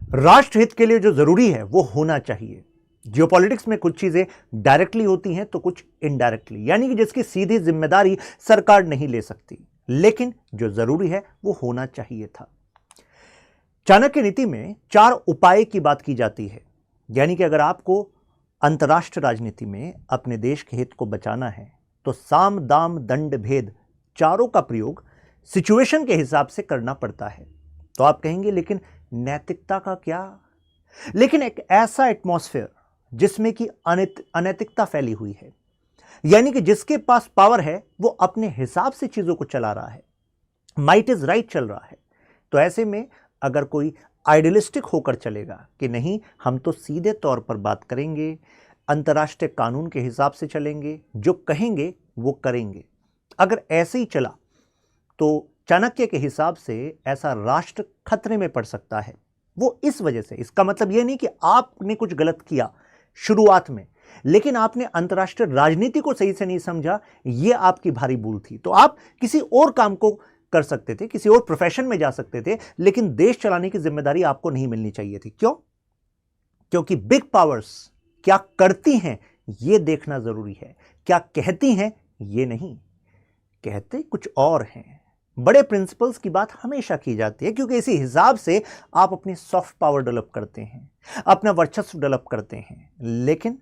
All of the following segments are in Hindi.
राष्ट्र हित के लिए जो जरूरी है वो होना चाहिए। जियोपॉलिटिक्स में कुछ चीजें डायरेक्टली होती हैं तो कुछ इनडायरेक्टली, यानी कि जिसकी सीधी जिम्मेदारी सरकार नहीं ले सकती, लेकिन जो जरूरी है वो होना चाहिए था। चाणक्य नीति में 4 उपाय की बात की जाती है, यानी कि अगर आपको अंतर्राष्ट्रीय राजनीति में अपने देश के हित को बचाना है तो साम दाम दंड भेद चारों का प्रयोग सिचुएशन के हिसाब से करना पड़ता है। तो आप कहेंगे लेकिन नैतिकता का क्या? लेकिन एक ऐसा एटमॉस्फेयर जिसमें कि अनैतिकता फैली हुई है, यानी कि जिसके पास पावर है वो अपने हिसाब से चीजों को चला रहा है, माइट इज राइट चल रहा है, तो ऐसे में अगर कोई आइडियलिस्टिक होकर चलेगा कि नहीं हम तो सीधे तौर पर बात करेंगे, अंतर्राष्ट्रीय कानून के हिसाब से चलेंगे, जो कहेंगे वो करेंगे, अगर ऐसे ही चला तो चाणक्य के हिसाब से ऐसा राष्ट्र खतरे में पड़ सकता है। वो इस वजह से, इसका मतलब यह नहीं कि आपने कुछ गलत किया शुरुआत में, लेकिन आपने अंतर्राष्ट्रीय राजनीति को सही से नहीं समझा, यह आपकी भारी भूल थी। तो आप किसी और काम को कर सकते थे, किसी और प्रोफेशन में जा सकते थे, लेकिन देश चलाने की जिम्मेदारी आपको नहीं मिलनी चाहिए थी। क्यों? क्योंकि बिग पावर्स क्या करती हैं यह देखना जरूरी है, क्या कहती हैं यह नहीं। कहते कुछ और हैं। बड़े प्रिंसिपल्स की बात हमेशा की जाती है, क्योंकि इसी हिसाब से आप अपनी सॉफ्ट पावर डेवलप करते हैं, अपना वर्चस्व डेवलप करते हैं। लेकिन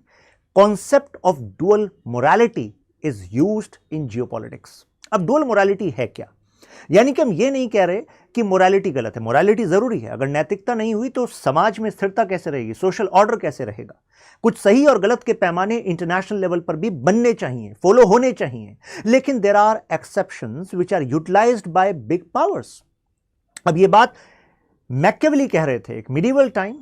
concept of dual morality is used in geopolitics. अब डुअल मोरालिटी है क्या? यानी कि हम ये नहीं कह रहे कि मोरालिटी गलत है, मोरालिटी जरूरी है। अगर नैतिकता नहीं हुई तो समाज में स्थिरता कैसे रहेगी, सोशल ऑर्डर कैसे रहेगा? कुछ सही और गलत के पैमाने इंटरनेशनल लेवल पर भी बनने चाहिए, फॉलो होने चाहिए, लेकिन there are exceptions which are utilized by big powers. अब ये बात मैकियावेली कह रहे थे, एक मिडिवल टाइम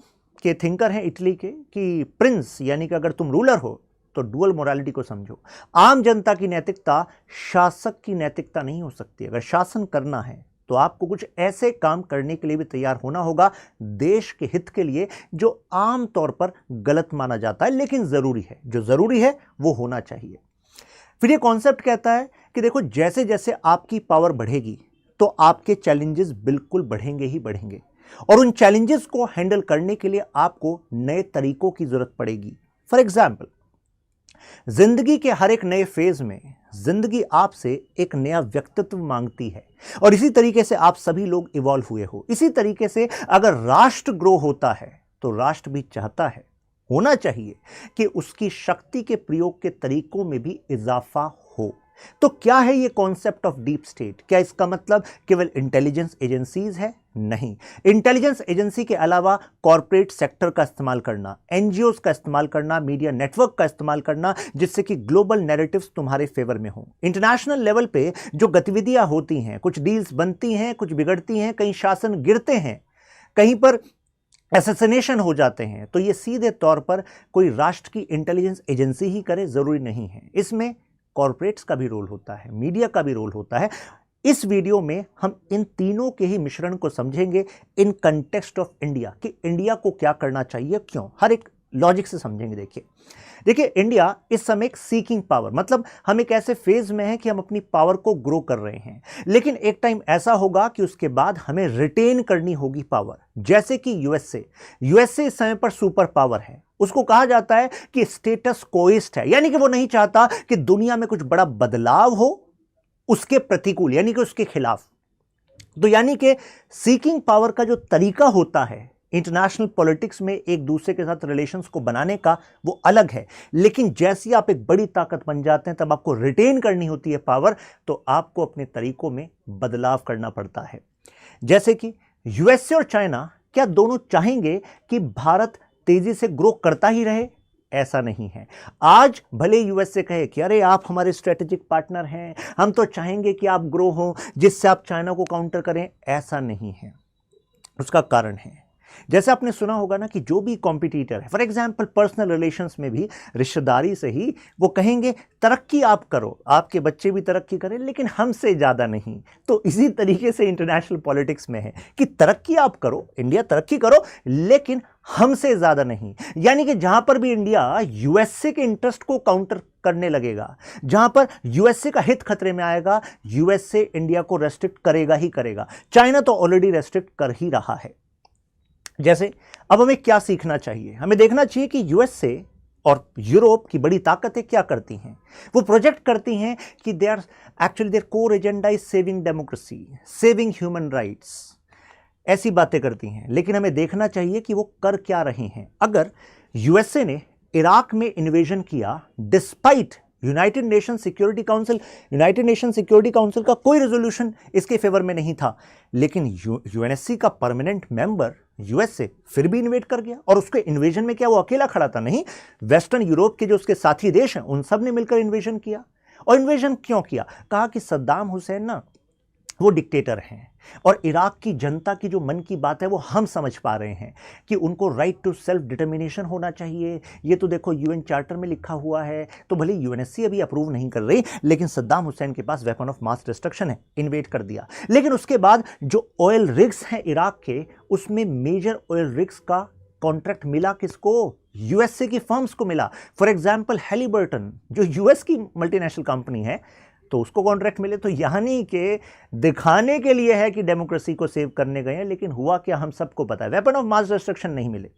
के थिंकर हैं इटली के, कि प्रिंस यानी कि अगर तुम रूलर हो तो डुअल मोरालिटी को समझो। आम जनता की नैतिकता शासक की नैतिकता नहीं हो सकती। अगर शासन करना है तो आपको कुछ ऐसे काम करने के लिए भी तैयार होना होगा देश के हित के लिए, जो आम तौर पर गलत माना जाता है लेकिन जरूरी है। जो जरूरी है वो होना चाहिए। फिर ये कॉन्सेप्ट कहता है कि देखो, जैसे जैसे आपकी पावर बढ़ेगी तो आपके चैलेंजेस बिल्कुल बढ़ेंगे ही बढ़ेंगे, और उन चैलेंजेस को हैंडल करने के लिए आपको नए तरीकों की जरूरत पड़ेगी। फॉर एग्जाम्पल, जिंदगी के हर एक नए फेज में जिंदगी आपसे एक नया व्यक्तित्व मांगती है, और इसी तरीके से आप सभी लोग इवॉल्व हुए हो। इसी तरीके से अगर राष्ट्र ग्रो होता है तो राष्ट्र भी चाहता है, होना चाहिए कि उसकी शक्ति के प्रयोग के तरीकों में भी इजाफा हो। तो क्या है ये कॉन्सेप्ट ऑफ डीप स्टेट? क्या इसका मतलब केवल इंटेलिजेंस एजेंसीज है? नहीं। इंटेलिजेंस एजेंसी के अलावा कॉर्पोरेट सेक्टर का इस्तेमाल करना, एनजीओज का इस्तेमाल करना, मीडिया नेटवर्क का इस्तेमाल करना, जिससे कि ग्लोबल नैरेटिव्स तुम्हारे फेवर में हो। इंटरनेशनल लेवल पे जो गतिविधियां होती हैं, कुछ डील्स बनती हैं, कुछ बिगड़ती हैं, कहीं शासन गिरते हैं, कहीं पर असैसिनेशन हो जाते हैं, तो ये सीधे तौर पर कोई राष्ट्र की इंटेलिजेंस एजेंसी ही करे, जरूरी नहीं है। इसमें कॉर्पोरेट्स का भी रोल होता है, मीडिया का भी रोल होता है। इस वीडियो में हम इन तीनों के ही मिश्रण को समझेंगे इन कंटेक्स्ट ऑफ इंडिया, कि इंडिया को क्या करना चाहिए, क्यों, हर एक लॉजिक से समझेंगे। देखिए, इंडिया इस समय एक सीकिंग पावर, मतलब हम एक ऐसे फेज में हैं कि हम अपनी पावर को ग्रो कर रहे हैं, लेकिन एक टाइम ऐसा होगा कि उसके बाद हमें रिटेन करनी होगी पावर। जैसे कि यूएसए इस समय पर सुपर पावर है, उसको कहा जाता है कि स्टेटस कोइस्ट है, यानी कि वो नहीं चाहता कि दुनिया में कुछ बड़ा बदलाव हो उसके प्रतिकूल, यानी कि उसके खिलाफ। तो यानी कि सीकिंग पावर का जो तरीका होता है इंटरनेशनल पॉलिटिक्स में एक दूसरे के साथ रिलेशंस को बनाने का, वो अलग है। लेकिन जैसे आप एक बड़ी ताकत बन जाते हैं तब आपको रिटेन करनी होती है पावर, तो आपको अपने तरीकों में बदलाव करना पड़ता है। जैसे कि यूएसए और चाइना, क्या दोनों चाहेंगे कि भारत तेजी से ग्रो करता ही रहे? ऐसा नहीं है। आज भले यूएसए कहे कि अरे आप हमारे स्ट्रेटेजिक पार्टनर हैं, हम तो चाहेंगे कि आप ग्रो हो जिससे आप चाइना को काउंटर करें, ऐसा नहीं है। उसका कारण है, जैसे आपने सुना होगा ना कि जो भी कॉम्पिटिटर है, फॉर एग्जांपल पर्सनल रिलेशंस में भी, रिश्तेदारी से ही, वो कहेंगे तरक्की आप करो, आपके बच्चे भी तरक्की करें, लेकिन हमसे ज़्यादा नहीं। तो इसी तरीके से इंटरनेशनल पॉलिटिक्स में है कि तरक्की आप करो, इंडिया तरक्की करो, लेकिन हमसे ज़्यादा नहीं। यानी कि जहां पर भी इंडिया यूएसए के इंटरेस्ट को काउंटर करने लगेगा, जहां पर यूएसए का हित खतरे में आएगा, यूएसए इंडिया को रेस्ट्रिक्ट करेगा ही करेगा। चाइना तो ऑलरेडी रेस्ट्रिक्ट कर ही रहा है। जैसे अब हमें क्या सीखना चाहिए? हमें देखना चाहिए कि यूएसए और यूरोप की बड़ी ताकतें क्या करती हैं। वो प्रोजेक्ट करती हैं कि there core agenda is saving democracy, saving human rights, ऐसी बातें करती हैं। लेकिन हमें देखना चाहिए कि वो कर क्या रहे हैं। अगर यूएसए ने इराक में इन्वेजन किया despite United nation security council का कोई रेजोल्यूशन इसके फेवर में नहीं था, लेकिन यूएनएससी का परमानेंट मेंबर यूएसए फिर भी इन्वेट कर गया। और उसके इन्वेजन में क्या वो अकेला खड़ा था? नहीं, वेस्टर्न यूरोप के जो उसके साथी देश हैं उन सब ने मिलकर इन्वेजन किया। और इन्वेजन क्यों किया? कहा कि सद्दाम हुसैन ना वो डिक्टेटर हैं और इराक की जनता की जो मन की बात है वो हम समझ पा रहे हैं कि उनको राइट टू सेल्फ डिटर्मिनेशन होना चाहिए। ये तो देखो यूएन चार्टर में लिखा हुआ है। तो भले यूएनएससी अभी अप्रूव नहीं कर रही, लेकिन सद्दाम हुसैन के पास वेपन ऑफ मास डिस्ट्रक्शन है, इन्वेड कर दिया। लेकिन उसके बाद जो ऑयल रिग्स हैं इराक के, उसमें मेजर ऑयल रिग्स का कॉन्ट्रैक्ट मिला किसको? यूएसए की फर्म्स को मिला। फॉर एग्जाम्पल हैलिबर्टन जो यूएस की मल्टीनेशनल कंपनी है, तो उसको कॉन्ट्रैक्ट मिले। तो यानी कि दिखाने के लिए है कि डेमोक्रेसी को सेव करने गए हैं, लेकिन हुआ क्या हम सबको पता है, वेपन ऑफ मास डिस्ट्रक्शन नहीं मिले।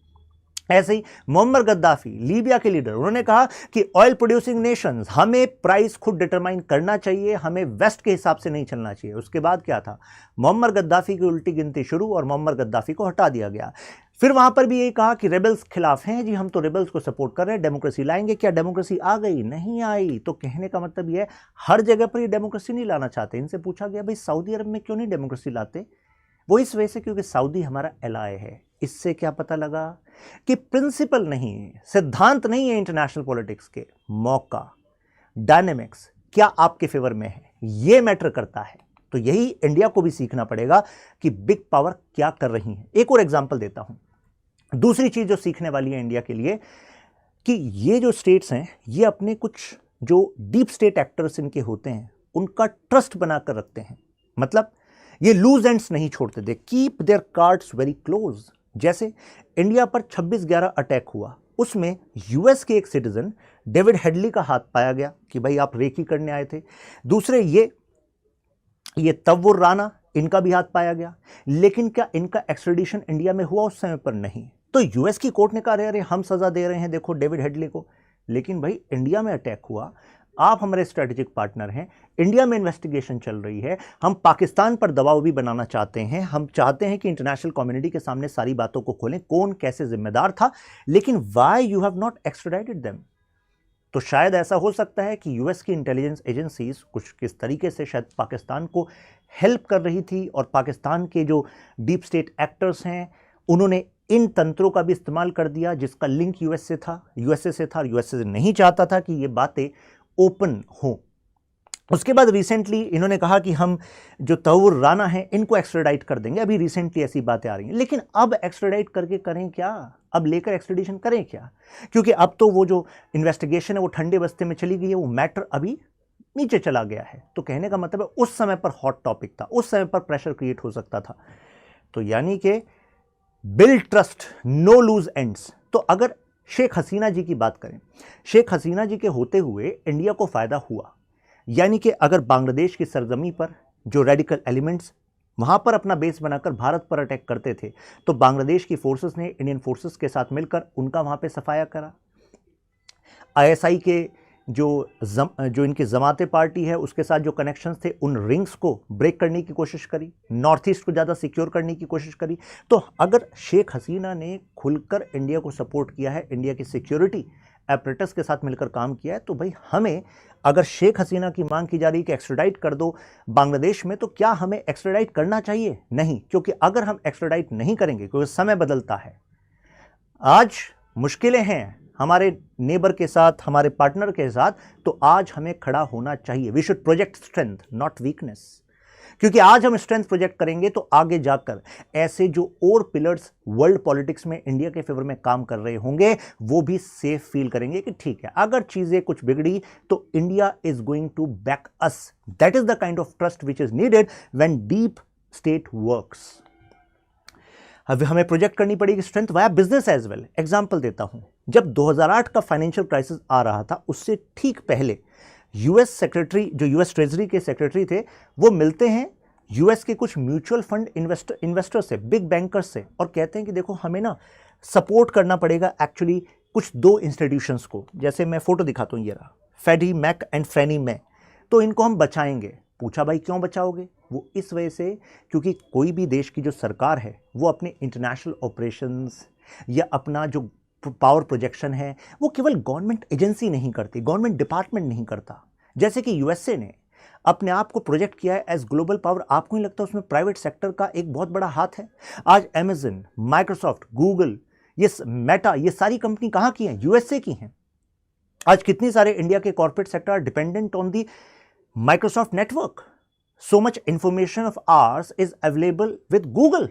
ऐसे ही मोहम्मद गद्दाफी लीबिया के लीडर, उन्होंने कहा कि ऑयल प्रोड्यूसिंग नेशंस हमें प्राइस खुद डिटरमाइन करना चाहिए, हमें वेस्ट के हिसाब से नहीं चलना चाहिए। उसके बाद क्या था? मोहम्मद गद्दाफी की उल्टी गिनती शुरू और मोहम्मद गद्दाफी को हटा दिया गया। फिर वहां पर भी यही कहा कि रेबल्स खिलाफ हैं जी, हम तो रेबल्स को सपोर्ट कर रहे हैं, डेमोक्रेसी लाएंगे। क्या डेमोक्रेसी आ गई? नहीं आई। तो कहने का मतलब यह है हर जगह पर ये डेमोक्रेसी नहीं लाना चाहते। इनसे पूछा गया भाई सऊदी अरब में क्यों नहीं डेमोक्रेसी लाते? वो इस वजह से क्योंकि सऊदी हमारा एलाय है। इससे क्या पता लगा कि प्रिंसिपल नहीं है, सिद्धांत नहीं है इंटरनेशनल पॉलिटिक्स के, मौका, डायनेमिक्स क्या आपके फेवर में है, ये मैटर करता है। तो यही इंडिया को भी सीखना पड़ेगा कि बिग पावर क्या कर रही है। एक और एग्जांपल देता हूं। दूसरी चीज जो सीखने वाली है इंडिया के लिए कि ये जो स्टेट्स हैं ये अपने कुछ जो डीप स्टेट एक्टर्स इनके होते हैं उनका ट्रस्ट बनाकर रखते हैं। मतलब ये लूज एंड्स नहीं छोड़ते, they keep their cards very close. जैसे इंडिया पर 26/11 अटैक हुआ, उसमें यूएस के एक सिटीजन डेविड हेडली का हाथ पाया गया कि भाई आप रेकी करने आए थे। दूसरे ये तव्वुर राना, इनका भी हाथ पाया गया। लेकिन क्या इनका एक्स्ट्रेडिशन इंडिया में हुआ उस समय पर? नहीं। तो यूएस की कोर्ट ने कहा अरे हम सजा दे रहे हैं देखो डेविड हेडली को। लेकिन भाई इंडिया में अटैक हुआ, आप हमारे स्ट्रेटेजिक पार्टनर हैं, इंडिया में इन्वेस्टिगेशन चल रही है, हम पाकिस्तान पर दबाव भी बनाना चाहते हैं, हम चाहते हैं कि इंटरनेशनल कम्युनिटी के सामने सारी बातों को खोलें, कौन कैसे जिम्मेदार था, लेकिन why you have not extradited them? तो शायद ऐसा हो सकता है कि यूएस की इंटेलिजेंस एजेंसीज कुछ किस तरीके से शायद पाकिस्तान को हेल्प कर रही थी और पाकिस्तान के जो डीप स्टेट एक्टर्स हैं उन्होंने इन तंत्रों का भी इस्तेमाल कर दिया जिसका लिंक यूएसए से था और यूएसए नहीं चाहता था कि ये बातें ओपन हो। उसके बाद रिसेंटली इन्होंने कहा कि हम जो तव्वुर राना है इनको एक्स्ट्रेडाइट कर देंगे। अभी रिसेंटली ऐसी बातें आ रही हैं, लेकिन अब एक्स्ट्रेडाइट करके करें क्या? अब लेकर एक्स्ट्रेडिशन करें क्या? क्योंकि अब तो वो जो इन्वेस्टिगेशन है वो ठंडे बस्ते में चली गई है, वो मैटर अभी नीचे चला गया है। तो कहने का मतलब है उस समय पर हॉट टॉपिक था, उस समय पर प्रेशर क्रिएट हो सकता था। तो यानी कि build trust, no loose ends. तो अगर शेख हसीना जी की बात करें, शेख हसीना जी के होते हुए इंडिया को फायदा हुआ। यानी कि अगर बांग्लादेश की सरजमी पर जो रेडिकल एलिमेंट्स वहां पर अपना बेस बनाकर भारत पर अटैक करते थे, तो बांग्लादेश की फोर्सेस ने इंडियन फोर्सेस के साथ मिलकर उनका वहां पे सफाया करा। आईएसआई के जो इनकी जमाते पार्टी है उसके साथ जो कनेक्शंस थे उन रिंग्स को ब्रेक करने की कोशिश करी, नॉर्थ ईस्ट को ज़्यादा सिक्योर करने की कोशिश करी। तो अगर शेख हसीना ने खुलकर इंडिया को सपोर्ट किया है, इंडिया की सिक्योरिटी एपरेटस के साथ मिलकर काम किया है, तो भाई हमें अगर शेख हसीना की मांग की जा रही है कि एक्स्ट्राडाइट कर दो बांग्लादेश में, तो क्या हमें एक्स्ट्राडाइट करना चाहिए? नहीं, क्योंकि अगर हम एक्स्ट्राडाइट नहीं करेंगे, क्योंकि समय बदलता है, आज मुश्किलें हैं हमारे नेबर के साथ, हमारे पार्टनर के साथ, तो आज हमें खड़ा होना चाहिए। We should project strength not weakness, क्योंकि आज हम स्ट्रेंथ प्रोजेक्ट करेंगे तो आगे जाकर ऐसे जो और पिलर्स वर्ल्ड पॉलिटिक्स में इंडिया के फेवर में काम कर रहे होंगे वो भी सेफ फील करेंगे कि ठीक है, अगर चीजें कुछ बिगड़ी तो India is going to back us. That is the kind of trust which is needed when deep state works. अब हमें प्रोजेक्ट करनी पड़ेगी strength via business as well. Example देता हूं, जब 2008 का फाइनेंशियल क्राइसिस आ रहा था उससे ठीक पहले यूएस सेक्रेटरी, जो यूएस ट्रेजरी के सेक्रेटरी थे, वो मिलते हैं यूएस के कुछ म्यूचुअल फंड इन्वेस्टर से, बिग बैंकर्स से, और कहते हैं कि देखो हमें ना सपोर्ट करना पड़ेगा एक्चुअली कुछ दो इंस्टीट्यूशंस को। जैसे मैं फोटो दिखाता हूँ, ये रहा, फेडी मैक एंड फ्रेनी मै, तो इनको हम बचाएंगे। पूछा भाई क्यों बचाओगे? वो इस वजह से क्योंकि कोई भी देश की जो सरकार है वो अपने इंटरनेशनल ऑपरेशंस या अपना जो पावर प्रोजेक्शन है वो केवल गवर्नमेंट एजेंसी नहीं करती, गवर्नमेंट डिपार्टमेंट नहीं करता। जैसे कि यूएसए ने अपने आप को प्रोजेक्ट किया है एज ग्लोबल पावर, आपको नहीं लगता उसमें प्राइवेट सेक्टर का एक बहुत बड़ा हाथ है? आज अमेजन, माइक्रोसॉफ्ट, गूगल, ये मेटा, ये सारी कंपनी कहाँ की हैं? यूएसए की हैं। आज कितनी सारे इंडिया के corporate sector are dependent on the Microsoft network. So much information of ours is available with Google.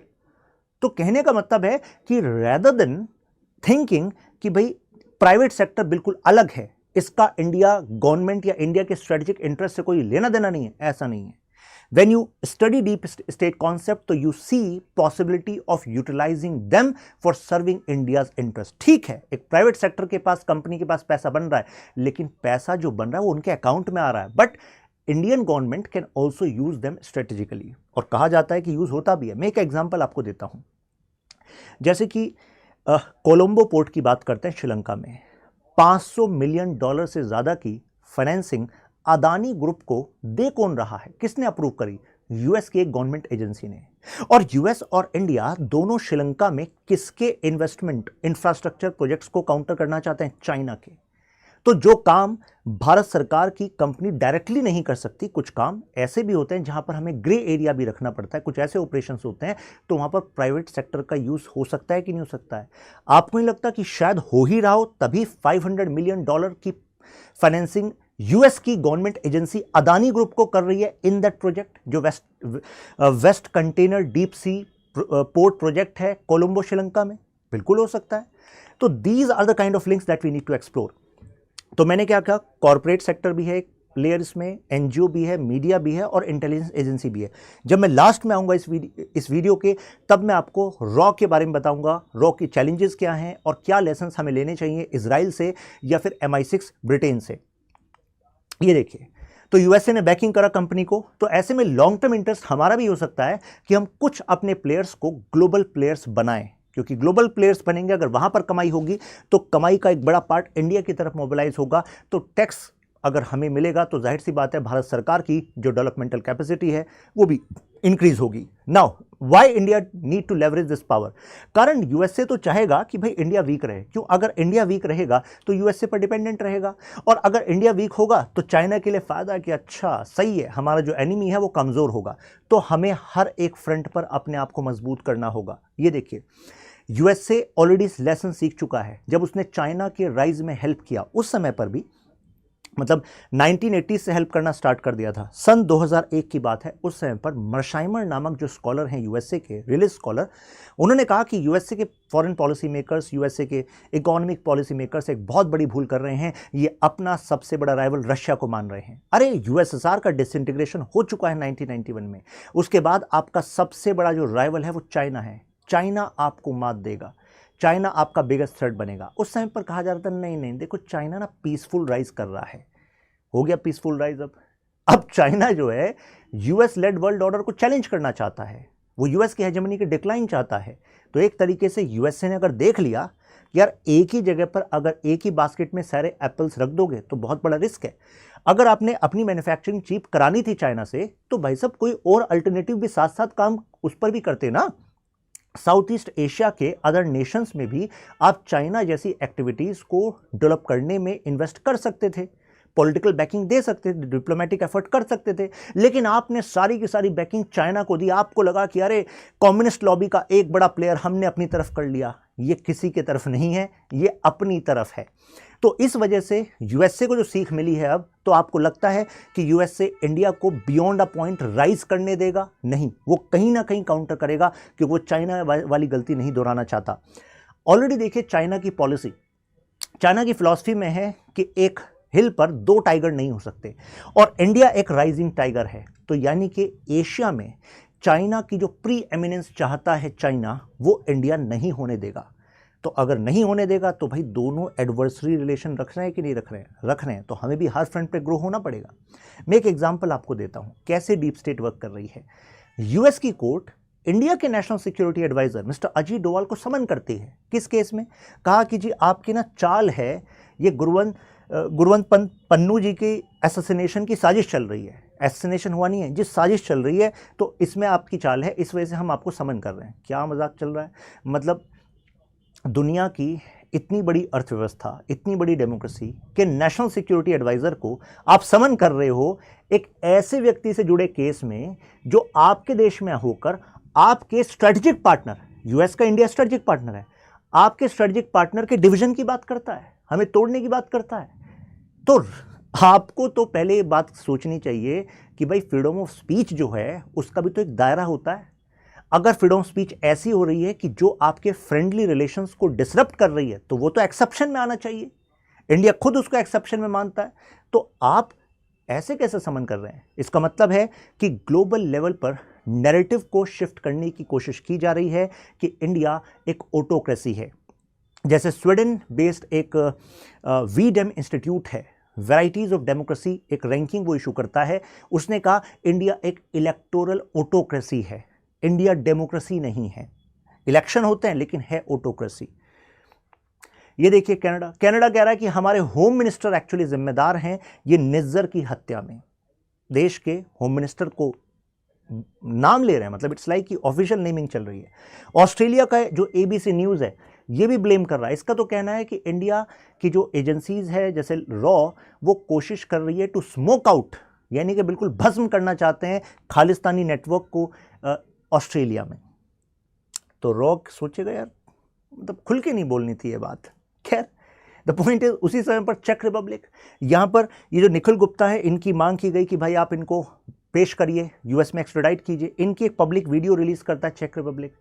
तो कहने का मतलब है कि रेदर देन थिंकिंग कि भाई प्राइवेट सेक्टर बिल्कुल अलग है, इसका इंडिया गवर्नमेंट या इंडिया के स्ट्रेटेजिक इंटरेस्ट से कोई लेना देना नहीं है, ऐसा नहीं है। When you study deep state concept, तो you see possibility of utilizing them for serving India's interest। ठीक है, एक प्राइवेट सेक्टर के पास, कंपनी के पास पैसा बन रहा है, लेकिन पैसा जो बन रहा है वो उनके अकाउंट में आ रहा है, but Indian government can also use them strategically, और कहा जाता है कि यूज होता भी है। मैं एक एग्जाम्पल आपको देता हूं, जैसे कि कोलंबो पोर्ट की बात करते हैं श्रीलंका में, $500 मिलियन से ज्यादा की फाइनेंसिंग अदानी ग्रुप को दे कौन रहा है? किसने अप्रूव करी? यूएस की एक गवर्नमेंट एजेंसी ने। और यूएस और इंडिया दोनों श्रीलंका में किसके इन्वेस्टमेंट इंफ्रास्ट्रक्चर प्रोजेक्ट्स को काउंटर करना चाहते हैं? चाइना के। तो जो काम भारत सरकार की कंपनी डायरेक्टली नहीं कर सकती, कुछ काम ऐसे भी होते हैं जहां पर हमें ग्रे एरिया भी रखना पड़ता है, कुछ ऐसे ऑपरेशंस होते हैं तो वहां पर प्राइवेट सेक्टर का यूज हो सकता है कि नहीं हो सकता है? आपको नहीं लगता कि शायद हो ही रहा हो, तभी $500 मिलियन की फाइनेंसिंग यूएस की गवर्नमेंट एजेंसी अदानी ग्रुप को कर रही है इन दैट प्रोजेक्ट, जो west container deep sea port project है कोलंबो श्रीलंका में? बिल्कुल हो सकता है। तो these are the kind of links that we need to explore. तो मैंने क्या कहा, कॉर्पोरेट सेक्टर भी है लेयर इसमें, एनजीओ भी है, मीडिया भी है और इंटेलिजेंस एजेंसी भी है। जब मैं लास्ट में आऊंगा इस वीडियो के, तब मैं आपको रॉ के बारे में बताऊंगा, रॉ की चैलेंजेस क्या हैं और क्या लेसन हमें लेने चाहिए इजराइल से या फिर MI6 ब्रिटेन से। ये देखिए, तो यूएसए ने बैकिंग करा कंपनी को, तो ऐसे में लॉन्ग टर्म इंटरेस्ट हमारा भी हो सकता है कि हम कुछ अपने प्लेयर्स को ग्लोबल प्लेयर्स बनाएं, क्योंकि ग्लोबल प्लेयर्स बनेंगे, अगर वहां पर कमाई होगी तो कमाई का एक बड़ा पार्ट इंडिया की तरफ मोबिलाइज होगा, तो टैक्स अगर हमें मिलेगा तो जाहिर सी बात है भारत सरकार की जो डेवलपमेंटल कैपेसिटी है वो भी इंक्रीज होगी। Now why India need to leverage this power? कारण यूएसए तो चाहेगा कि भाई इंडिया वीक रहे। क्यों? अगर इंडिया वीक रहेगा तो यूएसए पर डिपेंडेंट रहेगा, और अगर इंडिया वीक होगा तो चाइना के लिए फायदा कि अच्छा सही है, हमारा जो एनिमी है वो कमजोर होगा। तो हमें हर एक फ्रंट पर अपने आप को मजबूत करना होगा। ये देखिए, यूएसए ऑलरेडी इस लेसन सीख चुका है। जब उसने चाइना के राइज में हेल्प किया, उस समय पर भी मतलब 1980 से हेल्प करना स्टार्ट कर दिया था, सन 2001 की बात है। उस समय पर मर्शाइमर नामक जो स्कॉलर हैं यूएसए के, रिलीज स्कॉलर, उन्होंने कहा कि यूएसए के फॉरेन पॉलिसी मेकर्स, यूएसए के इकोनॉमिक पॉलिसी मेकर्स एक बहुत बड़ी भूल कर रहे हैं, ये अपना सबसे बड़ा राइवल रशिया को मान रहे हैं। अरे यूएसएसआर का डिसइंटीग्रेशन हो चुका है 1991 में, उसके बाद आपका सबसे बड़ा जो राइवल है वो चाइना है। चाइना आपको मात देगा, चाइना आपका बिगेस्ट थ्रेट बनेगा। उस टाइम पर कहा जा रहा था नहीं नहीं देखो चाइना ना पीसफुल राइज कर रहा है। हो गया पीसफुल राइज। अब चाइना जो है यूएस लेड वर्ल्ड ऑर्डर को चैलेंज करना चाहता है, वो यूएस की हेजेमनी की डिक्लाइन चाहता है। तो एक तरीके से यूएसए ने अगर देख लिया कि यार एक ही जगह पर अगर एक ही बास्केट में सारे एप्पल्स रख दोगे तो बहुत बड़ा रिस्क है। अगर आपने अपनी मैन्युफैक्चरिंग चीप करानी थी चाइना से, तो भाई साहब कोई और अल्टरनेटिव भी साथ साथ काम उस पर भी करते ना। साउथ ईस्ट एशिया के अदर नेशंस में भी आप चाइना जैसी एक्टिविटीज को डेवलप करने में इन्वेस्ट कर सकते थे, पॉलिटिकल बैकिंग दे सकते थे, डिप्लोमेटिक एफर्ट कर सकते थे, लेकिन आपने सारी की सारी बैकिंग चाइना को दी। आपको लगा कि अरे कम्युनिस्ट लॉबी का एक बड़ा प्लेयर हमने अपनी तरफ कर लिया। ये किसी के तरफ नहीं है, ये अपनी तरफ है। तो इस वजह से यूएसए को जो सीख मिली है अब, तो आपको लगता है कि यूएसए इंडिया को बियॉन्ड अ पॉइंट राइज करने देगा? नहीं, वो कहीं ना कहीं काउंटर करेगा, क्योंकि वो चाइना वाली गलती नहीं दोहराना चाहता। ऑलरेडी देखिए चाइना की पॉलिसी, चाइना की फिलॉसफी में है कि एक हिल पर दो टाइगर नहीं हो सकते, और इंडिया एक राइजिंग टाइगर है। तो यानी कि एशिया में चाइना की जो प्री एमिनेंस चाहता है चाइना, वो इंडिया नहीं होने देगा। तो अगर नहीं होने देगा तो भाई दोनों एडवर्सरी रिलेशन रख रहे हैं कि नहीं रख रहे हैं? रख रहे हैं, तो हमें भी हर फ्रंट पे ग्रो होना पड़ेगा। मैं एक एग्जांपल आपको देता हूं कैसे डीप स्टेट वर्क कर रही है। यूएस की कोर्ट इंडिया के national security advisor mister Ajit Doval को समन करती है। किस केस में? कहा कि जी आपकी ना चाल है, ये गुरवंत पन्नू जी की एसेसिनेशन की साजिश चल रही है। एसेसिनेशन हुआ नहीं है, जिस साजिश चल रही है तो इसमें आपकी चाल है, इस वजह से हम आपको समन कर रहे हैं। क्या मजाक चल रहा है? मतलब दुनिया की इतनी बड़ी अर्थव्यवस्था, इतनी बड़ी डेमोक्रेसी के नेशनल सिक्योरिटी एडवाइजर को आप समन कर रहे हो एक ऐसे व्यक्ति से जुड़े केस में जो आपके देश में होकर आपके स्ट्रेटेजिक पार्टनर, यूएस का इंडिया स्ट्रेटेजिक पार्टनर है, आपके स्ट्रेटेजिक पार्टनर के डिवीजन की बात करता है, हमें तोड़ने की बात करता है। तो आपको तो पहले ये बात सोचनी चाहिए कि भाई फ्रीडम ऑफ स्पीच जो है उसका भी तो एक दायरा होता है। अगर फ्रीडम ऑफ स्पीच ऐसी हो रही है कि जो आपके फ्रेंडली रिलेशंस को डिसरप्ट कर रही है तो वो तो एक्सेप्शन में आना चाहिए। इंडिया खुद उसको एक्सेप्शन में मानता है, तो आप ऐसे कैसे समन कर रहे हैं? इसका मतलब है कि ग्लोबल लेवल पर नैरेटिव को शिफ्ट करने की कोशिश की जा रही है कि इंडिया एक ऑटोक्रेसी है। जैसे स्वीडन बेस्ड एक वीडेम इंस्टीट्यूट है, वैराइटीज ऑफ डेमोक्रेसी, एक रैंकिंग वो इशू करता है। उसने कहा इंडिया एक इलेक्टोरल ऑटोक्रेसी है, इंडिया डेमोक्रेसी नहीं है। इलेक्शन होते हैं लेकिन है ऑटोक्रेसी। ये देखिए कनाडा कह रहा है कि हमारे होम मिनिस्टर एक्चुअली जिम्मेदार हैं ये निज्जर की हत्या में। देश के होम मिनिस्टर को नाम ले रहे हैं, मतलब इट्स लाइक कि ऑफिशियल नेमिंग चल रही है। ऑस्ट्रेलिया का जो एबीसी न्यूज़ है ये भी ब्लेम कर रहा है। इसका तो कहना है कि इंडिया की जो एजेंसीज है जैसे रॉ, वो कोशिश कर रही है टू स्मोक आउट, यानी कि बिल्कुल भस्म करना चाहते हैं खालिस्तानी नेटवर्क को ऑस्ट्रेलिया में। तो रॉ सोचेगा यार, मतलब खुल के नहीं बोलनी थी ये बात। खैर द पॉइंट इज, उसी समय पर चेक रिपब्लिक, यहाँ पर ये जो निखिल गुप्ता है इनकी मांग की गई कि भाई आप इनको पेश करिए, यूएस में एक्स्ट्राडाइट कीजिए। इनकी एक पब्लिक वीडियो रिलीज करता है चेक रिपब्लिक।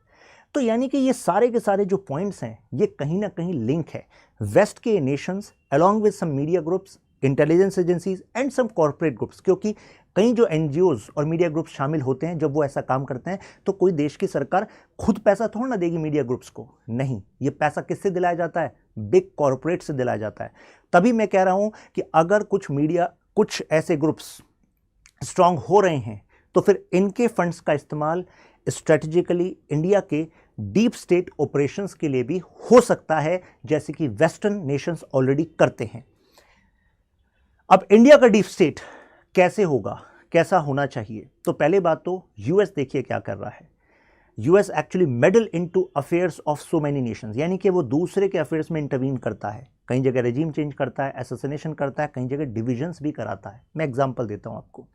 तो यानी कि ये सारे के सारे जो पॉइंट्स हैं ये कहीं ना कहीं लिंक है वेस्ट के nations along with some media groups, intelligence agencies and some corporate groups. क्योंकि कई जो एनजीओज और मीडिया ग्रुप्स शामिल होते हैं जब वो ऐसा काम करते हैं, तो कोई देश की सरकार खुद पैसा थोड़ा ना देगी मीडिया ग्रुप्स को, नहीं, ये पैसा किससे दिलाया जाता है? बिग कॉर्पोरेट से दिलाया जाता है। तभी मैं कह रहा हूं कि अगर कुछ ऐसे ग्रुप्स स्ट्रांग हो रहे हैं तो फिर इनके फंड्स का इस्तेमाल स्ट्रेटेजिकली इंडिया के डीप स्टेट ऑपरेशंस के लिए भी हो सकता है, जैसे कि वेस्टर्न नेशंस ऑलरेडी करते हैं। अब इंडिया का डीप स्टेट कैसे होगा, कैसा होना चाहिए? तो पहले बात तो यूएस देखिए क्या कर रहा है। US actually medal into affairs of so many Nations, यानी कि वो दूसरे के अफेयर्स में इंटरवीन करता है। कई जगह रेजिम चेंज करता है, एसोसिनेशन करता है, कई जगह डिविजन्स भी कराता है। मैं एग्जांपल देता हूं आपको।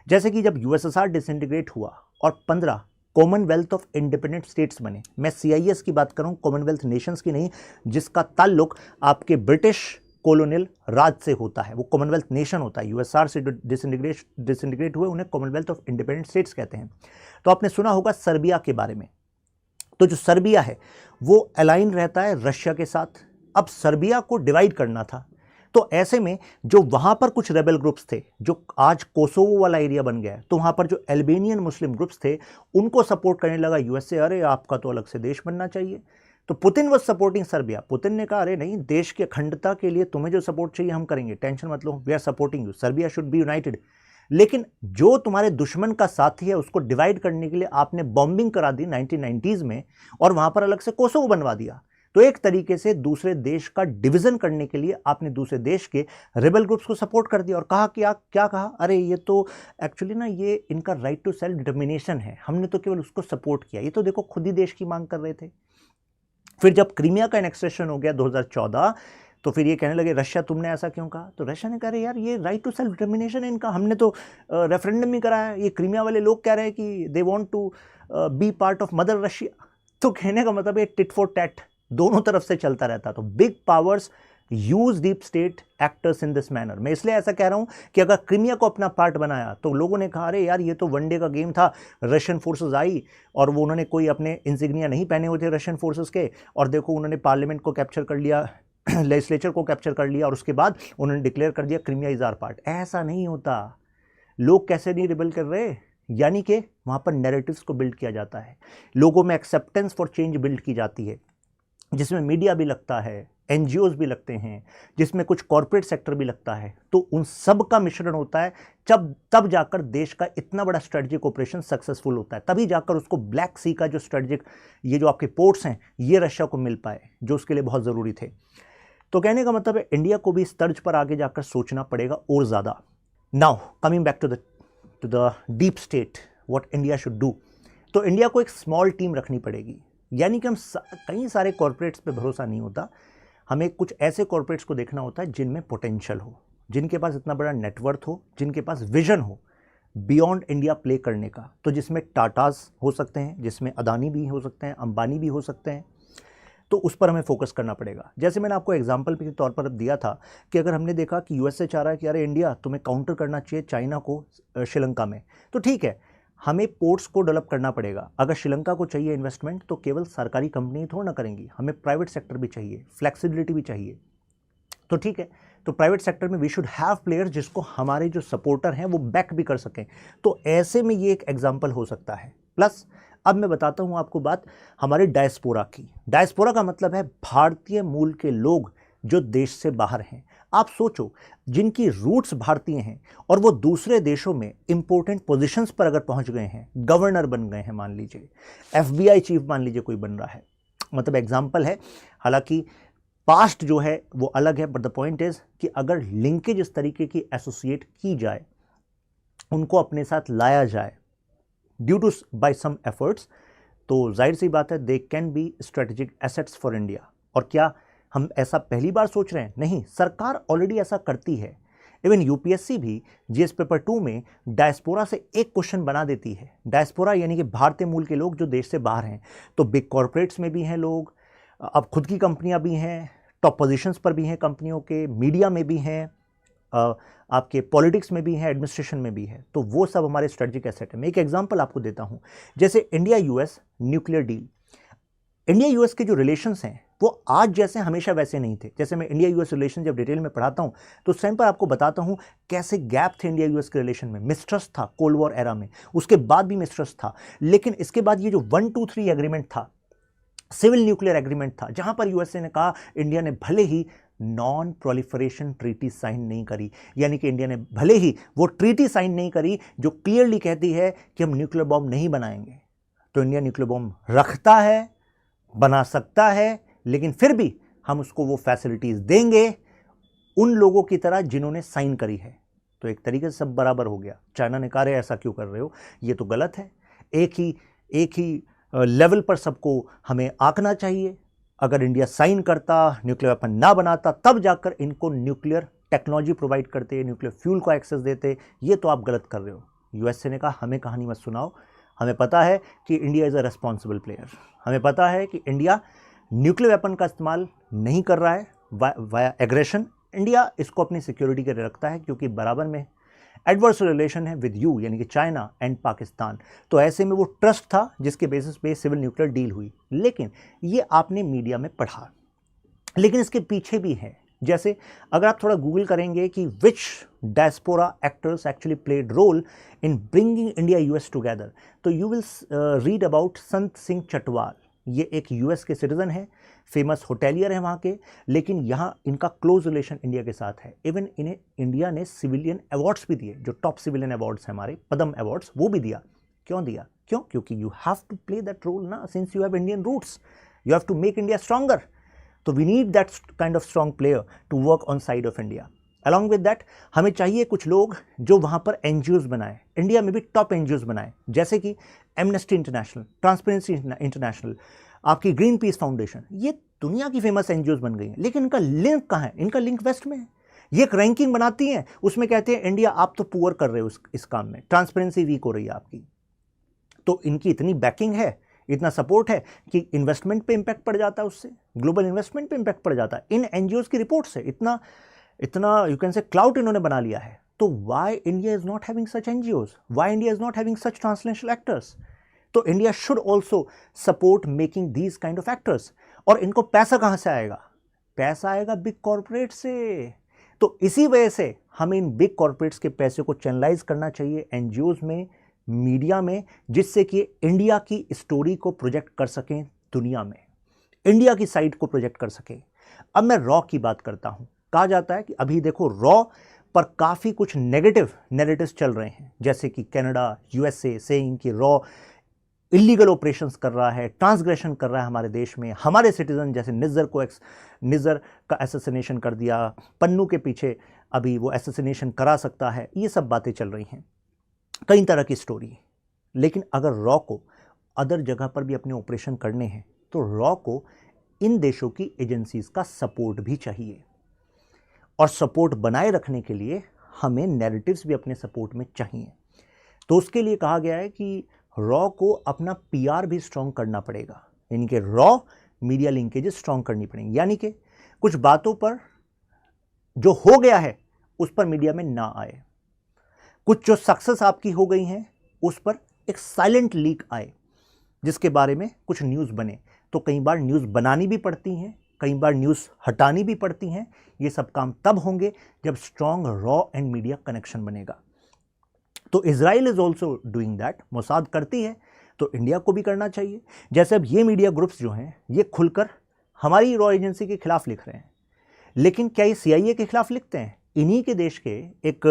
जैसे कि जब यूएसएसआर डिसइंटीग्रेट हुआ और 15 कॉमनवेल्थ ऑफ इंडिपेंडेंट स्टेट्स बने, मैं सीआईएस की बात करूं, कॉमनवेल्थ नेशंस की नहीं, जिसका ताल्लुक आपके ब्रिटिश कॉलोनियल राज से होता है, वो कॉमनवेल्थ नेशन होता है। यूएसआर से डिसइंटीग्रेट हुए उन्हें कॉमनवेल्थ ऑफ इंडिपेंडेंट स्टेट्स कहते हैं। तो आपने सुना होगा सर्बिया के बारे में। तो जो सर्बिया है वो अलाइन रहता है रशिया के साथ। अब सर्बिया को डिवाइड करना था, तो ऐसे में जो वहां पर कुछ रेबल ग्रुप्स थे, जो आज कोसोवो वाला एरिया बन गया है, तो वहां पर जो अल्बेनियन मुस्लिम ग्रुप्स थे उनको सपोर्ट करने लगा यूएसए। अरे आपका तो अलग से देश बनना चाहिए। तो Putin was supporting Serbia. Putin ने कहा अरे नहीं, देश की अखंडता के लिए तुम्हें जो सपोर्ट चाहिए हम करेंगे, टेंशन मत लो, we are supporting you, Serbia should be united. लेकिन जो तुम्हारे दुश्मन का साथी है उसको डिवाइड करने के लिए आपने बॉम्बिंग करा दी 1990s में, और वहां पर अलग से कोसोवो बनवा दिया। तो एक तरीके से दूसरे देश का डिवीजन करने के लिए आपने दूसरे देश के रेबल ग्रुप्स को सपोर्ट कर दिया और कहा कि क्या कहा, अरे ये तो एक्चुअली ना ये इनका राइट टू सेल्फ डिटर्मिनेशन है, हमने तो केवल उसको सपोर्ट किया, ये तो देखो खुद ही देश की मांग कर रहे थे। फिर जब क्रीमिया का एनेक्सेशन हो गया 2014, तो फिर ये कहने लगे रशिया तुमने ऐसा क्यों कहा? तो रशिया ने कहा यार ये राइट टू सेल्फ डिटर्मिनेशन है इनका, हमने तो रेफरेंडम ही कराया, ये क्रीमिया वाले लोग कह रहे हैं कि they want to be part of mother Russia. तो कहने का मतलब ये टिट फॉर टैट दोनों तरफ से चलता रहता। तो big powers use deep state actors in this manner. मैं इसलिए ऐसा कह रहा हूं कि अगर क्रीमिया को अपना पार्ट बनाया तो लोगों ने कहा अरे यार ये तो वनडे का गेम था, रशियन फोर्सेस आई और वो उन्होंने कोई अपने इंसिग्निया नहीं पहने हुए थे रशियन फोर्सेस के, और देखो उन्होंने पार्लियामेंट को कैप्चर कर लिया, लेजिस्लेचर को कैप्चर कर लिया, और उसके बाद उन्होंने डिक्लेयर कर दिया क्रीमिया इज आवर पार्ट। ऐसा नहीं होता। लोग कैसे नहीं रिबेल कर रहे? यानी कि वहां पर नैरेटिव्स को बिल्ड किया जाता है, लोगों में एक्सेप्टेंस फॉर चेंज बिल्ड की जाती है, जिसमें मीडिया भी लगता है, एनजीओज भी लगते हैं, जिसमें कुछ कॉरपोरेट सेक्टर भी लगता है, तो उन सब का मिश्रण होता है, तब जाकर देश का इतना बड़ा स्ट्रेटेजिक ऑपरेशन सक्सेसफुल होता है। तभी जाकर उसको ब्लैक सी का जो स्ट्रेटेजिक, ये जो आपके पोर्ट्स हैं, ये रशिया को मिल पाए, जो उसके लिए बहुत ज़रूरी थे। तो कहने का मतलब है इंडिया को भी इस तर्ज पर आगे जाकर सोचना पड़ेगा और ज़्यादा। Now coming back to the deep state, what India should do. तो इंडिया को एक स्मॉल टीम रखनी पड़ेगी, यानी कि हम कई सारे कॉरपोरेट्स पे भरोसा नहीं होता, हमें कुछ ऐसे कॉरपोरेट्स को देखना होता है जिनमें पोटेंशियल हो, जिनके पास इतना बड़ा नेटवर्थ हो, जिनके पास विजन हो बियॉन्ड इंडिया प्ले करने का। तो जिसमें टाटाज हो सकते हैं, जिसमें अदानी भी हो सकते हैं, अंबानी भी हो सकते हैं, तो उस पर हमें फोकस करना पड़ेगा। जैसे मैंने आपको एग्जांपल के तौर पर दिया था कि अगर हमने देखा कि यूएसए चाह रहा है कि अरे इंडिया तुम्हें काउंटर करना चाहिए चाइना को श्रीलंका में, तो ठीक है, हमें पोर्ट्स को डेवलप करना पड़ेगा। अगर श्रीलंका को चाहिए इन्वेस्टमेंट तो केवल सरकारी कंपनी थोड़ा ना करेंगी, हमें प्राइवेट सेक्टर भी चाहिए, फ्लेक्सिबिलिटी भी चाहिए। तो ठीक है, तो प्राइवेट सेक्टर में वी शुड हैव प्लेयर्स जिसको हमारे जो सपोर्टर हैं वो बैक भी कर सकें। तो ऐसे में ये एक एग्जाम्पल हो सकता है। प्लस अब मैं बताता हूँ आपको बात हमारे डायस्पोरा की। डायस्पोरा का मतलब है भारतीय मूल के लोग जो देश से बाहर हैं। आप सोचो, जिनकी रूट्स भारतीय हैं और वो दूसरे देशों में इंपॉर्टेंट पोजीशंस पर अगर पहुंच गए हैं, गवर्नर बन गए हैं, मान लीजिए एफबीआई चीफ मान लीजिए कोई बन रहा है, मतलब एग्जांपल है, हालांकि पास्ट जो है वो अलग है, बट द पॉइंट इज कि अगर लिंकेज इस तरीके की एसोसिएट की जाए, उनको अपने साथ लाया जाए due to by some efforts, तो जाहिर सी बात है they can be strategic assets for India. और क्या हम ऐसा पहली बार सोच रहे हैं? नहीं, सरकार ऑलरेडी ऐसा करती है। इवन यूपीएससी भी जीएस पेपर 2 में डायस्पोरा से एक क्वेश्चन बना देती है। डायस्पोरा यानी कि भारतीय मूल के लोग जो देश से बाहर हैं। तो बिग कॉरपोरेट्स में भी हैं लोग, अब खुद की कंपनियां भी हैं, टॉप पोजीशंस पर भी हैं कंपनियों के, मीडिया में भी हैं, आपके पॉलिटिक्स में भी है, एडमिनिस्ट्रेशन में भी है। तो वो सब हमारे स्ट्रेटेजिक एसेट है। मैं एक एग्जांपल आपको देता हूं, जैसे India US nuclear deal. India US के जो रिलेशंस हैं वो आज जैसे हमेशा वैसे नहीं थे। जैसे मैं इंडिया यूएस रिलेशन जब डिटेल में पढ़ाता हूं तो उस टाइम पर आपको बताता हूं कैसे गैप थे इंडिया यूएस के रिलेशन में। मिसट्रस्ट था कोल्ड वॉर एरा में, उसके बाद भी मिसट्रस्ट था, लेकिन इसके बाद ये जो 123 एग्रीमेंट था, सिविल न्यूक्लियर एग्रीमेंट था, जहां पर यूएसए ने कहा इंडिया ने भले ही नॉन प्रोलिफरेशन ट्रीटी साइन नहीं करी, यानी कि इंडिया ने भले ही वो ट्रीटी साइन नहीं करी जो क्लियरली कहती है कि हम न्यूक्लियर बॉम्ब नहीं बनाएंगे, तो इंडिया न्यूक्लियर बॉम्ब रखता है, बना सकता है, लेकिन फिर भी हम उसको वो फैसिलिटीज देंगे उन लोगों की तरह जिन्होंने साइन करी है। तो एक तरीके से सब बराबर हो गया। चाइना ने कहा ऐसा क्यों कर रहे हो, ये तो गलत है। एक ही लेवल पर सबको हमें आंकना चाहिए। अगर इंडिया साइन करता, न्यूक्लियर वेपन ना बनाता, तब जाकर इनको न्यूक्लियर टेक्नोलॉजी प्रोवाइड करते, न्यूक्लियर फ्यूल को एक्सेस देते। ये तो आप गलत कर रहे हो। यूएसए ने कहा हमें कहानी मत सुनाओ, हमें पता है कि India is a responsible player, हमें पता है कि इंडिया न्यूक्लियर वेपन का इस्तेमाल नहीं कर रहा है वाया एग्रेशन। इंडिया इसको अपनी सिक्योरिटी के लिए रखता है क्योंकि बराबर में एडवर्स रिलेशन है विद यू, यानी कि चाइना एंड पाकिस्तान। तो ऐसे में वो ट्रस्ट था जिसके बेसिस पे सिविल न्यूक्लियर डील हुई। लेकिन ये आपने मीडिया में पढ़ा, लेकिन इसके पीछे भी है। जैसे अगर आप थोड़ा गूगल करेंगे कि which diaspora actors actually played role in bringing India US together, तो you will read about Sant Singh Chatwal. ये एक यूएस के सिटीजन है, फेमस होटेलियर है वहाँ के, लेकिन यहाँ इनका क्लोज रिलेशन इंडिया के साथ है। इवन इन्हें इंडिया ने सिविलियन अवार्ड्स भी दिए, जो टॉप सिविलियन अवार्ड्स हैं हमारे, पद्म अवार्ड्स, वो भी दिया। क्यों दिया? क्योंकि you have to play that role ना, since you have Indian roots, you have to make India stronger. तो we need that kind of strong player to work on side of India. Along with that हमें चाहिए कुछ लोग जो वहाँ पर एनजीओज बनाए, इंडिया में भी टॉप एनजीओज बनाए, जैसे कि एमनेस्टी इंटरनेशनल, ट्रांसपेरेंसी इंटरनेशनल, आपकी ग्रीन पीस फाउंडेशन। ये दुनिया की फेमस एनजीओज बन गई हैं, लेकिन इनका लिंक कहाँ है? इनका लिंक वेस्ट में है। ये एक रैंकिंग बनाती हैं, उसमें कहते हैं इंडिया आप तो पुअर कर रहे हो इस काम में, ट्रांसपेरेंसी वीक हो रही है आपकी। तो इनकी इतनी बैकिंग है, इतना सपोर्ट है कि इन्वेस्टमेंट पे इंपैक्ट पड़ जाता है, उससे ग्लोबल इन्वेस्टमेंट पे इंपैक्ट पड़ जाता है। इन एनजीओज की रिपोर्ट से इतना यू कैन से क्लाउड इन्होंने बना लिया है। तो why India is not having such NGOs, why India is not having such translational actors? तो India should also support making these kind of actors. और इनको पैसा कहाँ से आएगा? पैसा आएगा बिग कॉर्पोरेट से। तो इसी वजह से हमें इन बिग कॉर्पोरेट्स के पैसे को चैनलाइज करना चाहिए एनजीओज में, मीडिया में, जिससे कि इंडिया की स्टोरी को प्रोजेक्ट कर सकें दुनिया में, इंडिया की साइड को प्रोजेक्ट कर सकें। अब मैं रॉ की बात करता हूं। कहा जाता है कि अभी देखो रॉ पर काफी कुछ नेगेटिव नैरेटिव्स चल रहे हैं, जैसे कि कनाडा, यूएसए सेइंग कि रॉ इलीगल ऑपरेशंस कर रहा है, ट्रांसग्रेशन कर रहा है हमारे देश में, हमारे सिटीजन जैसे निज्जर का एसेसिनेशन कर दिया, पन्नू के पीछे अभी वो एसेसिनेशन करा सकता है, ये सब बातें चल रही हैं, कई तरह की स्टोरी। लेकिन अगर रॉ को अदर जगह पर भी अपने ऑपरेशन करने हैं तो रॉ को इन देशों की एजेंसीज का सपोर्ट भी चाहिए, और सपोर्ट बनाए रखने के लिए हमें नैरेटिव्स भी अपने सपोर्ट में चाहिए। तो उसके लिए कहा गया है कि रॉ को अपना पीआर भी स्ट्रॉन्ग करना पड़ेगा, यानी कि रॉ मीडिया लिंकेजेस स्ट्रॉन्ग करनी पड़ेंगी, यानी कि कुछ बातों पर जो हो गया है उस पर मीडिया में ना आए, कुछ जो सक्सेस आपकी हो गई हैं उस पर एक साइलेंट लीक आए जिसके बारे में कुछ न्यूज़ बने। तो कई बार न्यूज़ बनानी भी पड़ती हैं, कई बार न्यूज़ हटानी भी पड़ती हैं। ये सब काम तब होंगे जब strong raw and media connection बनेगा। तो Israel is also doing that, Mossad करती है तो इंडिया को भी करना चाहिए। जैसे अब ये मीडिया ग्रुप्स जो हैं ये खुलकर हमारी रॉ एजेंसी के खिलाफ लिख रहे हैं, लेकिन क्या ये सीआईए के खिलाफ लिखते हैं? इन्हीं के देश के एक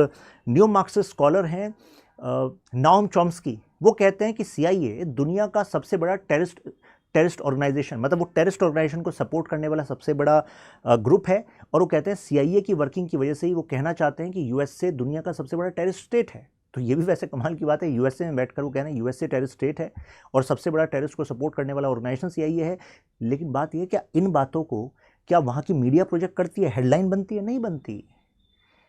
न्यू मार्क्सिस्ट स्कॉलर हैं नाओम चॉम्स्की, वो कहते हैं कि सीआईए दुनिया का सबसे बड़ा टेररिस्ट ऑर्गेनाइजेशन, मतलब वो टेररिस्ट ऑर्गेनाइजेशन को सपोर्ट करने वाला सबसे बड़ा ग्रुप है। और वो कहते हैं सीआईए की वर्किंग की वजह से ही वो कहना चाहते हैं कि यूएसए दुनिया का सबसे बड़ा टेररिस्ट स्टेट है। तो ये भी वैसे कमाल की बात है, यूएसए में बैठकर वो कह रहे हैं यूएसए टेररिस्ट स्टेट है और सबसे बड़ा टेररिस्ट को सपोर्ट करने वाला ऑर्गेनाइजेशन सीआईए है। लेकिन बात यह है, क्या इन बातों को क्या वहाँ की मीडिया प्रोजेक्ट करती है, हेडलाइन बनती है? नहीं बनती।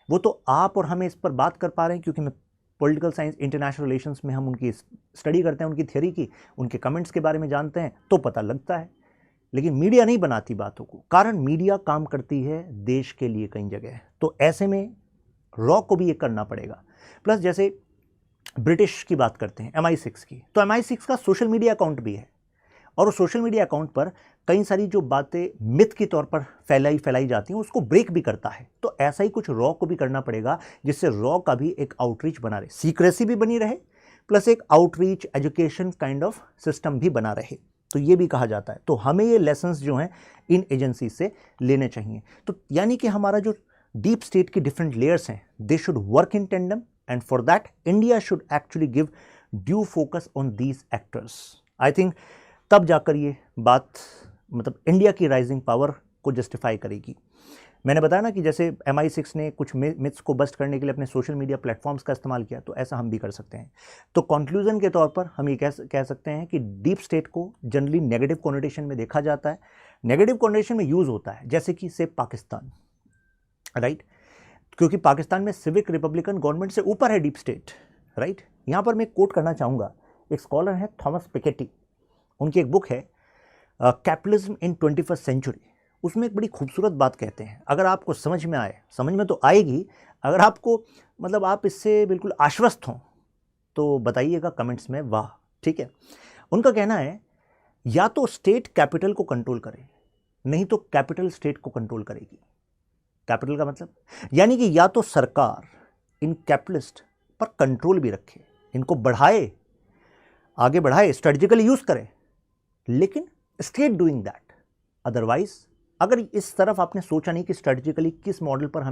वो तो आप और हमें इस पर बात कर पा रहे हैं क्योंकि मैं पॉलिटिकल साइंस इंटरनेशनल रिलेशंस में हम उनकी स्टडी करते हैं, उनकी थ्योरी की, उनके कमेंट्स के बारे में जानते हैं तो पता लगता है। लेकिन मीडिया नहीं बनाती बातों को, कारण मीडिया काम करती है देश के लिए कई जगह। तो ऐसे में रॉ को भी ये करना पड़ेगा। प्लस जैसे ब्रिटिश की बात करते हैं MI6 की, तो MI6 का सोशल मीडिया अकाउंट भी है और उस सोशल मीडिया अकाउंट पर कई सारी जो बातें मिथ के तौर पर फैलाई जाती हैं उसको ब्रेक भी करता है। तो ऐसा ही कुछ रॉ को भी करना पड़ेगा जिससे रॉ का भी एक आउटरीच बना रहे, सीक्रेसी भी बनी रहे, प्लस एक outreach education kind of system भी बना रहे। तो ये भी कहा जाता है। तो हमें ये लेसन्स जो हैं इन एजेंसी से लेने चाहिए। तो यानी कि हमारा जो डीप स्टेट की डिफरेंट लेयर्स हैं, they should work in tandem, and for that India should actually give due focus on these actors. I think तब जाकर ये बात मतलब इंडिया की राइजिंग पावर को जस्टिफाई करेगी। मैंने बताया ना कि जैसे MI6 ने कुछ मिथ्स को बस्ट करने के लिए अपने सोशल मीडिया प्लेटफॉर्म्स का इस्तेमाल किया, तो ऐसा हम भी कर सकते हैं। तो कंक्लूजन के तौर पर हम ये कह सकते हैं कि डीप स्टेट को जनरली नेगेटिव कॉनोटेशन में देखा जाता है, नेगेटिव कॉनोटेशन में यूज़ होता है, जैसे कि से पाकिस्तान, राइट, क्योंकि पाकिस्तान में सिविक रिपब्लिकन गवर्नमेंट से ऊपर है डीप स्टेट, राइट। यहाँ पर मैं कोट करना चाहूँगा, एक स्कॉलर है थॉमस पिकेटी, उनकी एक बुक है कैपिटलिज्म इन 21st सेंचुरी। उसमें एक बड़ी खूबसूरत बात कहते हैं, अगर आपको समझ में आए, समझ में तो आएगी, अगर आपको मतलब आप इससे बिल्कुल आश्वस्त हों तो बताइएगा कमेंट्स में वाह, ठीक है। उनका कहना है या तो स्टेट कैपिटल को कंट्रोल करे, नहीं तो कैपिटल स्टेट को कंट्रोल करेगी। कैपिटल का मतलब यानी कि या तो सरकार इन कैपिटलिस्ट पर कंट्रोल भी रखे, इनको बढ़ाए, आगे बढ़ाए, स्ट्रेटेजिकली यूज करे, लेकिन स्टेट डूइंग दैट। अदरवाइज अगर इस तरफ आपने सोचा नहीं कि स्ट्रेटेजिकली किस मॉडल पर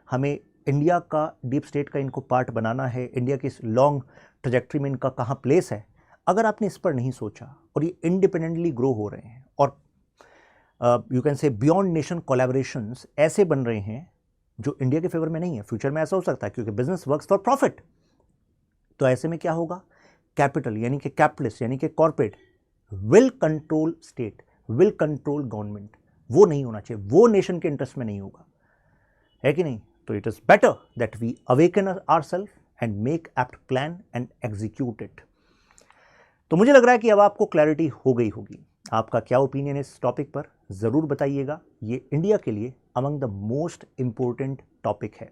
हमें इंडिया का डीप स्टेट का इनको पार्ट बनाना है, इंडिया की इस लॉन्ग ट्रजेक्ट्री में इनका कहाँ प्लेस है, अगर आपने इस पर नहीं सोचा और ये इंडिपेंडेंटली ग्रो हो रहे हैं और you can say beyond nation collaborations ऐसे बन रहे हैं जो इंडिया के फेवर में नहीं है, फ्यूचर में ऐसा हो सकता है क्योंकि बिजनेस वर्क्स फॉर प्रॉफिट। तो ऐसे में क्या होगा, कैपिटल यानी कि कैपिटलिस्ट यानी कि corporate will control state, will control government. वो नहीं होना चाहिए, वो नेशन के इंटरेस्ट में नहीं होगा, है कि नहीं। तो it is better that we awaken ourself and make apt plan and execute it. तो मुझे लग रहा है कि अब आपको क्लैरिटी हो गई होगी। आपका क्या ओपिनियन है इस टॉपिक पर जरूर बताइएगा। ये इंडिया के लिए among the most important topic है।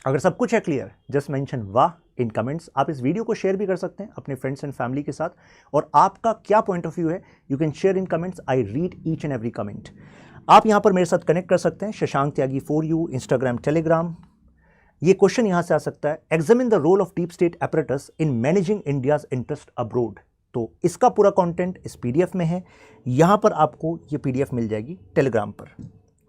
अगर सब कुछ है क्लियर, जस्ट मेंशन वाह इन कमेंट्स। आप इस वीडियो को शेयर भी कर सकते हैं अपने फ्रेंड्स एंड फैमिली के साथ, और आपका क्या पॉइंट ऑफ व्यू है you can share in comments. I read each and every comment. आप यहां पर मेरे साथ कनेक्ट कर सकते हैं, Shashank Tyagi for you, Instagram, Telegram. ये क्वेश्चन यहां से आ सकता है, examine the role of deep state apparatus in managing India's interest abroad. तो इसका पूरा कंटेंट इस पीडीएफ में है, यहां पर आपको ये पीडीएफ मिल जाएगी टेलीग्राम पर।